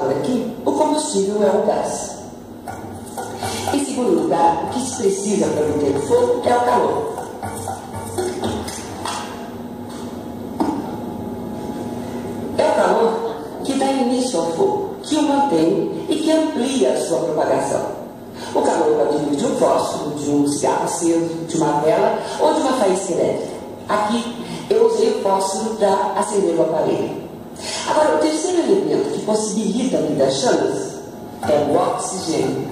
calor aqui, o combustível é o gás. Em segundo lugar, o que se precisa para manter o fogo é o calor. É o calor que dá início ao fogo, que o mantém e que amplia a sua propagação. O calor pode vir de um fósforo, de um cigarro aceso, de uma vela ou de uma faísca elétrica. Aqui eu usei o fósforo para acender o aparelho. Agora, o terceiro elemento que possibilita a vida às chamas é o oxigênio.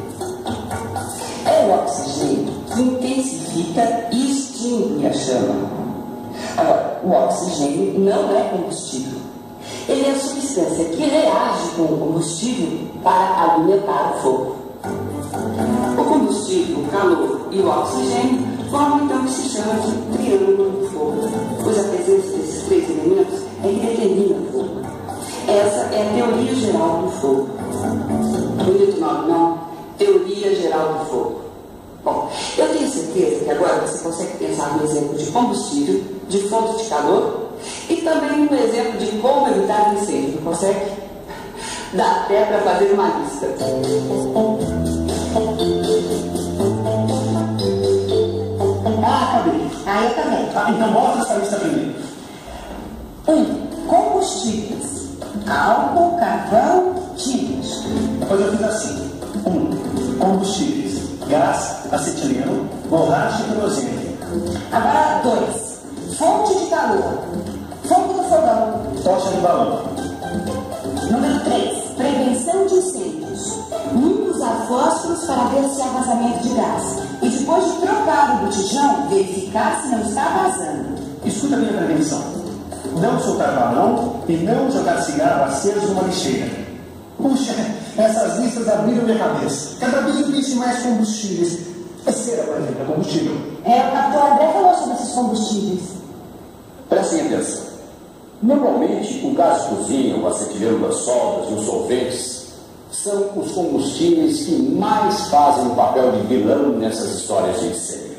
É o oxigênio que intensifica e extingue a chama. Agora, o oxigênio não é combustível. Ele é a substância que reage com o combustível para alimentar o fogo. O combustível, o calor e o oxigênio formam então o que se chama de triângulo do fogo, pois a presença desses três elementos é que determina o fogo. Essa é a teoria geral do fogo. Bonito nome, não? Teoria geral do fogo. Bom, eu tenho certeza que agora você consegue pensar no exemplo de combustível, de fonte de calor e também no exemplo de como evitar um incêndio, não consegue? Dá até para fazer uma lista. Acabei. Eu também. Então mostra essa lista primeiro. 1. Combustíveis. Álcool, carvão, tintas. Depois eu fiz assim. 1. Combustíveis. Gás, acetileno, borracha e querosene. Agora 2. Fonte de calor. Fogo do fogão. Tocha de balão. Número 3. Prevenção de incêndios. Nunca usar fósforos para ver se há vazamento de gás. E depois de trocar o botijão, verificar se não está vazando. Escuta a minha prevenção. Não soltar balão e não jogar cigarro aceso numa lixeira. Puxa, essas listas abriram minha cabeça. Cada vez eu penso em mais combustíveis. A cera, por exemplo, é combustível. O capitão André falou sobre esses combustíveis. Prestem atenção. Normalmente, o gás de cozinha, o acetileno das soldas e os solventes são os combustíveis que mais fazem o papel de vilão nessas histórias de incêndio.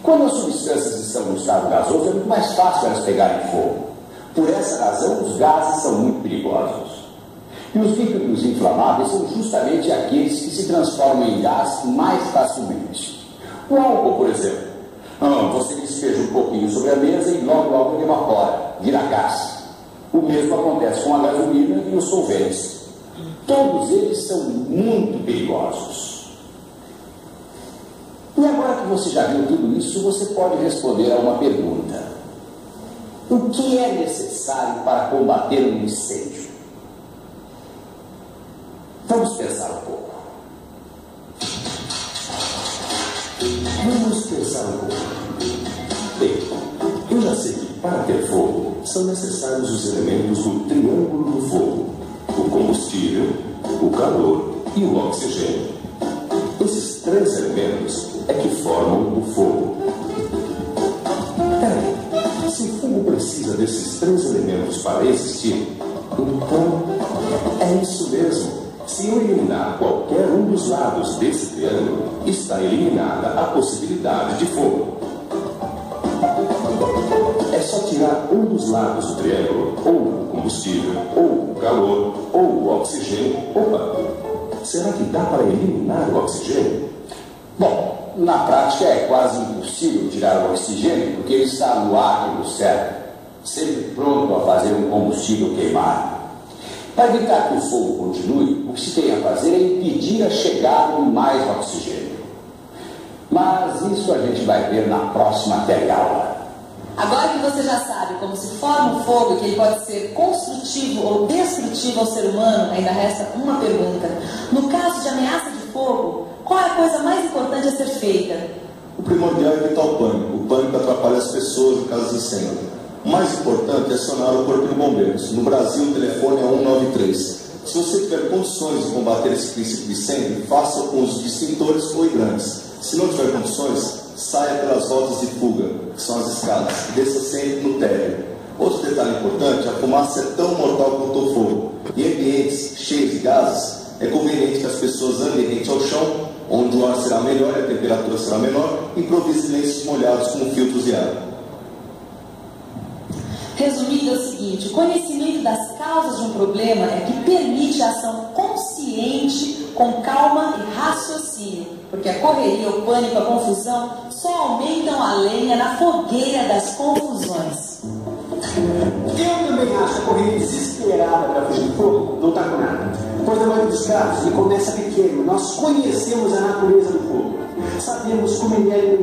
Quando as substâncias estão no estado gasoso, é muito mais fácil elas pegarem fogo. Por essa razão, os gases são muito perigosos. E os líquidos inflamáveis são justamente aqueles que se transformam em gás mais facilmente. O álcool, por exemplo. Você despeja um pouquinho sobre a mesa e logo ele evapora, vira gás. O mesmo acontece com a gasolina e os solventes. Todos eles são muito perigosos. E agora que você já viu tudo isso, você pode responder a uma pergunta. O que é necessário para combater um incêndio? Vamos pensar um pouco. Bem, eu já sei que para ter fogo são necessários os elementos do triângulo do fogo: o combustível, o calor e o oxigênio. Esses três elementos é que formam o fogo. Peraí, se o fogo precisa desses três elementos para existir, então é isso mesmo. Se eu eliminar qualquer um dos lados desse triângulo, está eliminada a possibilidade de fogo. É só tirar um dos lados do triângulo, ou o combustível, ou o calor, ou o oxigênio. Opa! Será que dá para eliminar o oxigênio? Bom, na prática é quase impossível tirar o oxigênio, porque ele está no ar e no cérebro, sempre pronto a fazer um combustível queimado. Para evitar que o fogo continue, o que se tem a fazer é impedir a chegada de mais oxigênio. Mas isso a gente vai ver na próxima teleaula. Agora que você já sabe como se forma o fogo e que ele pode ser construtivo ou destrutivo ao ser humano, ainda resta uma pergunta. No caso de ameaça de fogo, qual é a coisa mais importante a ser feita? O primordial é evitar o pânico. O pânico atrapalha as pessoas em caso de incêndio. O mais importante é acionar o Corpo de Bombeiros. No Brasil, o telefone é 193. Se você tiver condições de combater esse princípio de incêndio, faça com os extintores ou hidrantes. Se não tiver condições, saia pelas rodas de fuga, que são as escadas, e desça sempre no térreo. Outro detalhe importante, a fumaça é tão mortal quanto o fogo. Em ambientes cheios de gases, é conveniente que as pessoas andem rente ao chão, onde o ar será melhor e a temperatura será menor, e improvise lenços molhados como filtros de água. Resumindo, é o seguinte: o conhecimento das causas de um problema é que permite a ação com calma e raciocínio, porque a correria, o pânico, a confusão só aumentam a lenha na fogueira das confusões. Eu também acho a corrida desesperada para fugir do fogo não está com nada. Pois na maioria dos casos ele começa pequeno. Nós conhecemos a natureza do fogo. Sabemos como ele é